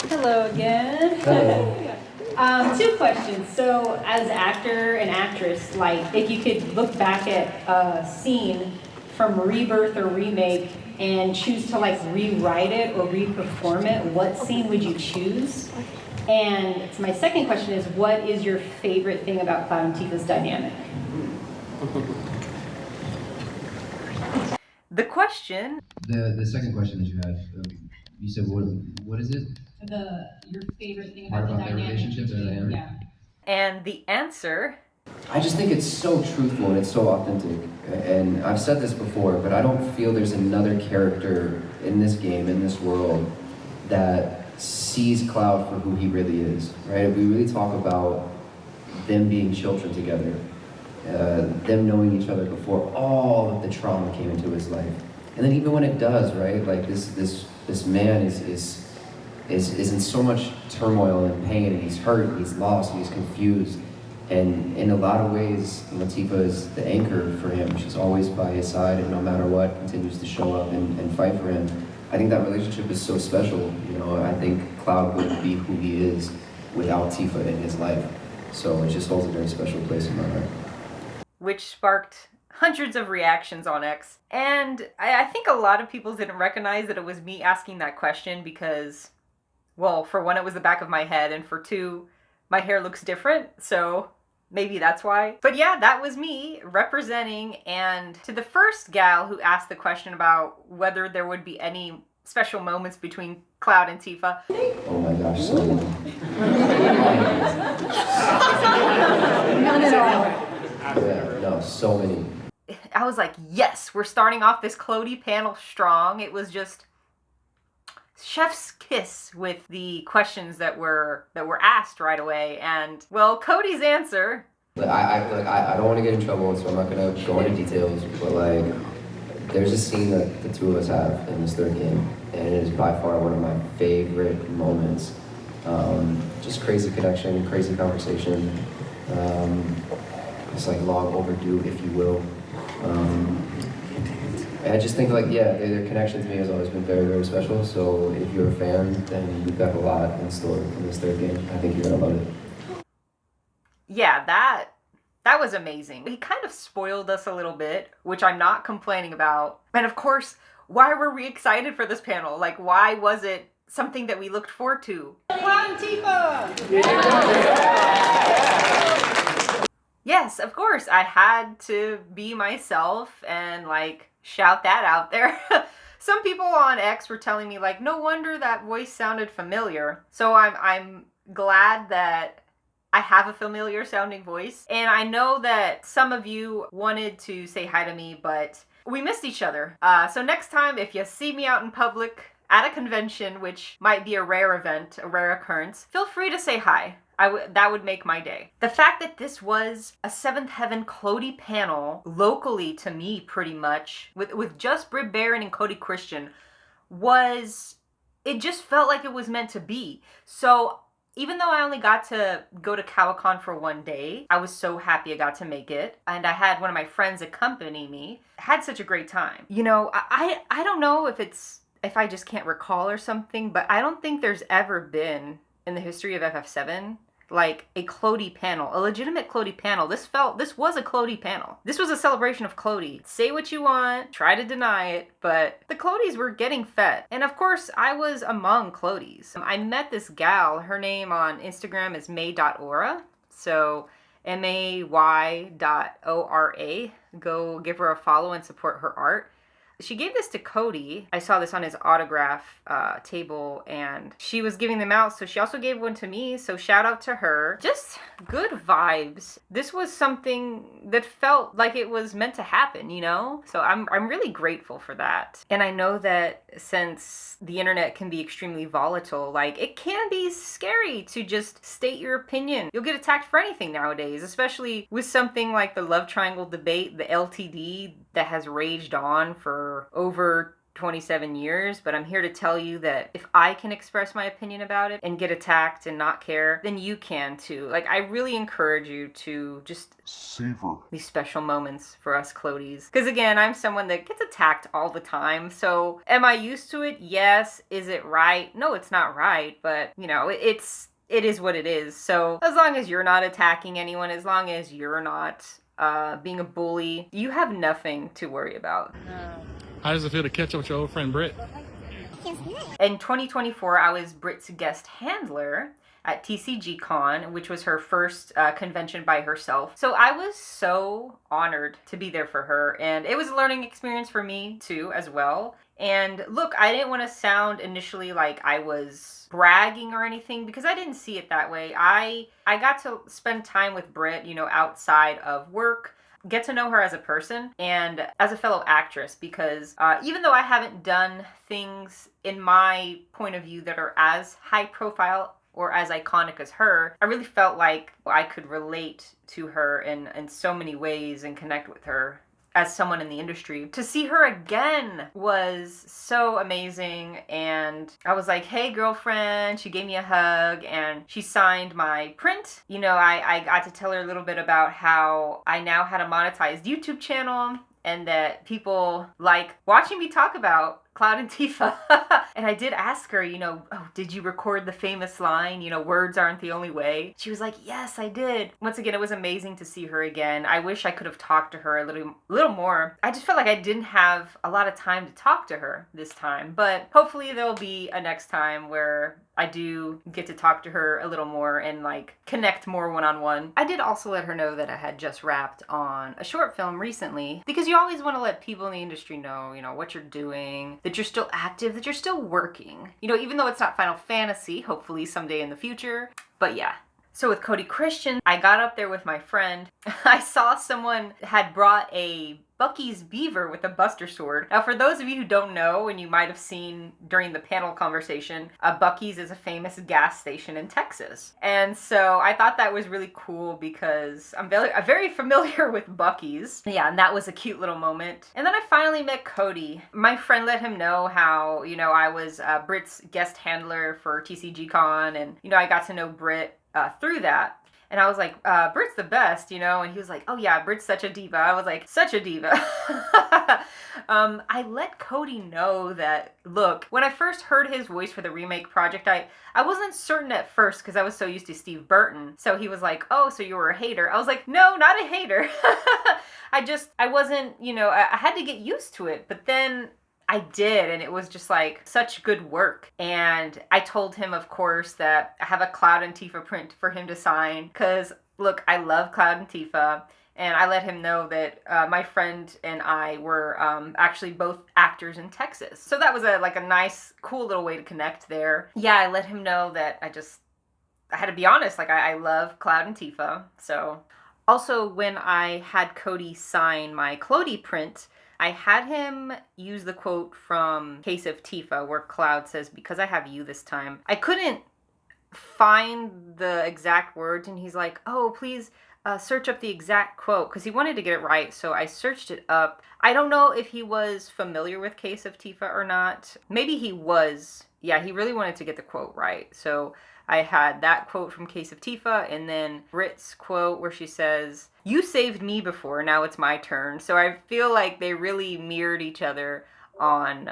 Hello again. Hello. Two questions. So, as actor and actress, like, if you could look back at a scene from Rebirth or Remake and choose to, like, rewrite it or re-perform it, what scene would you choose? And so my second question is, what is your favorite thing about Cloud and Tifa's dynamic? The question. The second question that you had, you said what is it? Your favorite thing Part about the about their dynamic. relationship, their dynamic. Yeah. And the answer. I just think it's so truthful and it's so authentic. And I've said this before, but I don't feel there's another character in this game, in this world, that sees Cloud for who he really is, right? We really talk about them being children together, them knowing each other before all of the trauma came into his life. And then even when it does, right? Like this man is in so much turmoil and pain, and he's hurt, and he's lost, and he's confused. And in a lot of ways, Tifa is the anchor for him. She's always by his side, and no matter what, continues to show up and fight for him. I think that relationship is so special. I think Cloud wouldn't be who he is without Tifa in his life. So it just holds a very special place in my heart. Which sparked hundreds of reactions on X. And I think a lot of people didn't recognize that it was me asking that question because, well, for one, it was the back of my head, and for two, my hair looks different, so maybe that's why. But yeah, that was me representing. And to the first gal who asked the question about whether there would be any special moments between Cloud and Tifa. Oh my gosh, so many. Yeah, no, so many. I was like, yes, we're starting off this Cloti panel strong. It was just chef's kiss with the questions that were asked right away. And well, Cody's answer. I don't want to get in trouble, so I'm not gonna go into details. But there's a scene that the two of us have in this third game, and it is by far one of my favorite moments. Just crazy connection, crazy conversation. It's like long overdue, if you will. I just think their connection to me has always been very, very special. So if you're a fan, then you've got a lot in store in this third game. I think you're gonna love it. Yeah, that was amazing. He kind of spoiled us a little bit, which I'm not complaining about. And of course, why were we excited for this panel? Like, why was it something that we looked forward to? Cloud and Tifa! Yes, of course, I had to be myself and shout that out there. Some people on X were telling me no wonder that voice sounded familiar. So I'm glad that I have a familiar sounding voice. And I know that some of you wanted to say hi to me, but we missed each other. So next time, if you see me out in public at a convention, which might be a rare event, a rare occurrence, feel free to say hi. That would make my day. The fact that this was a Seventh Heaven Cloti panel, locally to me pretty much, with just Britt Baron and Cody Christian, it just felt like it was meant to be. So even though I only got to go to Kawacon for one day, I was so happy I got to make it. And I had one of my friends accompany me. Had such a great time. I don't know if I just can't recall or something, but I don't think there's ever been in the history of FF7 a Cloti panel, a legitimate Cloti panel. This was a Cloti panel. This was a celebration of Cloti. Say what you want, try to deny it, but the Clotis were getting fed. And of course, I was among Clotis. I met this gal, her name on Instagram is may.ora, so may.ora. Go give her a follow and support her art. She gave this to Cody. I saw this on his autograph table, and she was giving them out, so she also gave one to me, so shout out to her. Just good vibes. This was something that felt like it was meant to happen, So I'm really grateful for that. And I know that since the internet can be extremely volatile, it can be scary to just state your opinion. You'll get attacked for anything nowadays, especially with something like the love triangle debate, the LTD, that has raged on for over 27 years, but I'm here to tell you that if I can express my opinion about it and get attacked and not care, then you can too. Like, I really encourage you to just savor these special moments for us Clotis. Because again, I'm someone that gets attacked all the time. So am I used to it? Yes. Is it right? No, it's not right. But, you know, it is what it is. So as long as you're not attacking anyone, as long as you're not being a bully, you have nothing to worry about. How does it feel to catch up with your old friend Britt? In 2024, I was Britt's guest handler at TCGCon, which was her first convention by herself. So I was so honored to be there for her, and it was a learning experience for me too, as well. And look, I didn't want to sound initially like I was bragging or anything, because I didn't see it that way. I got to spend time with Britt, you know, outside of work, get to know her as a person and as a fellow actress, because even though I haven't done things in my point of view that are as high profile or as iconic as her, I really felt like I could relate to her in so many ways and connect with her as someone in the industry. To see her again was so amazing, and I was like, hey girlfriend, she gave me a hug and she signed my print. You know, I got to tell her a little bit about how I now had a monetized YouTube channel and that people like watching me talk about Cloud and Tifa. And I did ask her, you know, oh, did you record the famous line, you know, words aren't the only way? She was like, yes, I did. Once again, it was amazing to see her again. I wish I could have talked to her a little more. I just felt like I didn't have a lot of time to talk to her this time, but hopefully there'll be a next time where I do get to talk to her a little more and like connect more one-on-one. I did also let her know that I had just wrapped on a short film recently, because you always want to let people in the industry know, you know, what you're doing, that you're still active, that you're still working. You know, even though it's not Final Fantasy, hopefully someday in the future. But yeah. So with Cody Christian, I got up there with my friend. I saw someone had brought a Bucky's beaver with a Buster sword. Now, for those of you who don't know, and you might have seen during the panel conversation, Bucky's is a famous gas station in Texas. And so I thought that was really cool because I'm very familiar with Bucky's. Yeah, and that was a cute little moment. And then I finally met Cody. My friend let him know how, you know, I was Britt's guest handler for TCGCon, and, you know, I got to know Britt through that. And I was like, Britt's the best, you know? And he was like, oh yeah, Britt's such a diva. I was like, such a diva. I let Cody know that, look, when I first heard his voice for the remake project, I wasn't certain at first because I was so used to Steve Burton. So he was like, oh, so you were a hater. I was like, no, not a hater. I wasn't, you know, I had to get used to it. But then I did, and it was just like such good work. And I told him, of course, that I have a Cloud and Tifa print for him to sign, because look, I love Cloud and Tifa. And I let him know that my friend and I were actually both actors in Texas. So that was a nice, cool little way to connect there. Yeah, I let him know that I had to be honest, like I love Cloud and Tifa. So also, when I had Cody sign my Cloti print, I had him use the quote from Case of Tifa where Cloud says, because I have you this time. I couldn't find the exact words, and he's like, oh, please search up the exact quote, because he wanted to get it right, so I searched it up. I don't know if he was familiar with Case of Tifa or not. Maybe he was. Yeah, he really wanted to get the quote right. So I had that quote from Case of Tifa, and then Britt's quote where she says, you saved me before, now it's my turn. So I feel like they really mirrored each other on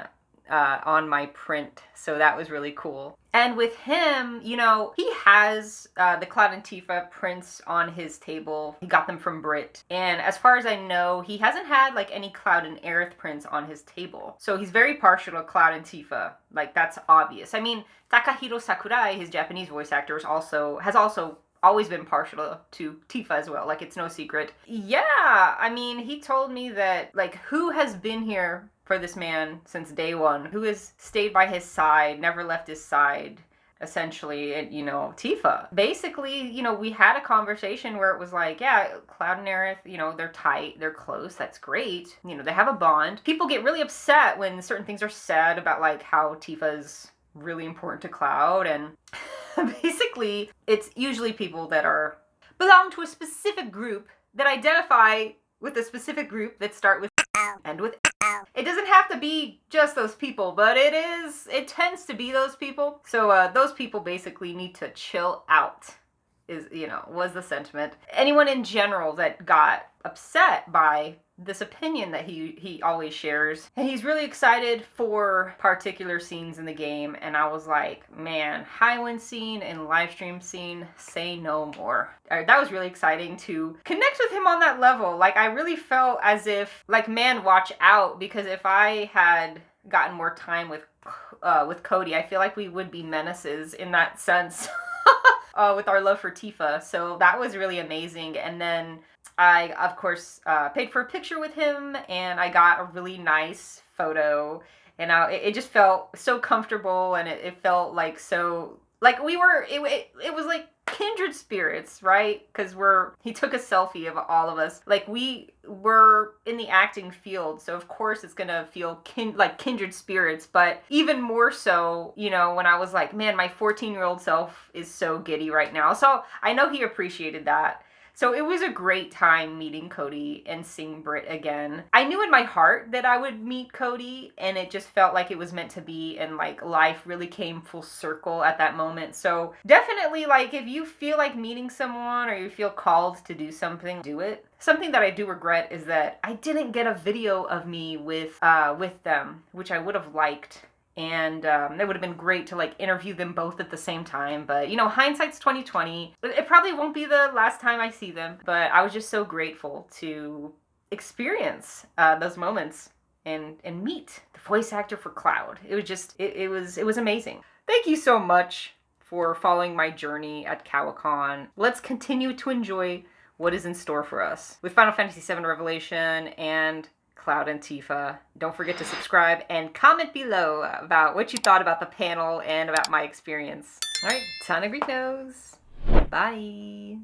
my print. So that was really cool. And with him, you know, he has the Cloud and Tifa prints on his table. He got them from Britt. And as far as I know, he hasn't had like any Cloud and Aerith prints on his table. So he's very partial to Cloud and Tifa. Like, that's obvious. I mean, Takahiro Sakurai, his Japanese voice actor, has also always been partial to Tifa as well. Like, it's no secret. Yeah, I mean, he told me that, like, who has been here for this man since day one? Who has stayed by his side, never left his side, essentially, and, you know, Tifa. Basically, you know, we had a conversation where it was like, yeah, Cloud and Aerith, you know, they're tight, they're close, that's great. You know, they have a bond. People get really upset when certain things are said about, like, how Tifa's really important to Cloud, and basically, it's usually people that belong to a specific group that identify with a specific group that start with and with it doesn't have to be just those people, but it tends to be those people. So those people basically need to chill out, was the sentiment. Anyone in general that got upset by this opinion that he always shares, and he's really excited for particular scenes in the game, and I was like, man, Highland scene and live stream scene, say no more. That was really exciting to connect with him on that level. Like, I really felt as if, like, man, watch out, because if I had gotten more time with Cody, I feel like we would be menaces in that sense. With our love for Tifa. So that was really amazing. And then I, of course, paid for a picture with him, and I got a really nice photo. And it just felt so comfortable, and it felt like so, like we were, it was like kindred spirits, right? Because he took a selfie of all of us. Like, we were in the acting field, so of course it's gonna feel like kindred spirits, but even more so, when I was like, man, my 14-year-old self is so giddy right now. So I know he appreciated that. So it was a great time meeting Cody and seeing Britt again. I knew in my heart that I would meet Cody, and it just felt like it was meant to be, and like life really came full circle at that moment. So definitely, like, if you feel like meeting someone or you feel called to do something, do it. Something that I do regret is that I didn't get a video of me with them, which I would have liked. And it would have been great to like interview them both at the same time, but hindsight's 2020. It probably won't be the last time I see them, but I was just so grateful to experience those moments and meet the voice actor for Cloud. It was just it was amazing. Thank you so much for following my journey at Kawacon. Let's continue to enjoy what is in store for us with Final Fantasy VII Revelation and Cloud and Tifa. Don't forget to subscribe and comment below about what you thought about the panel and about my experience. All right, ton of Greek knows. Bye.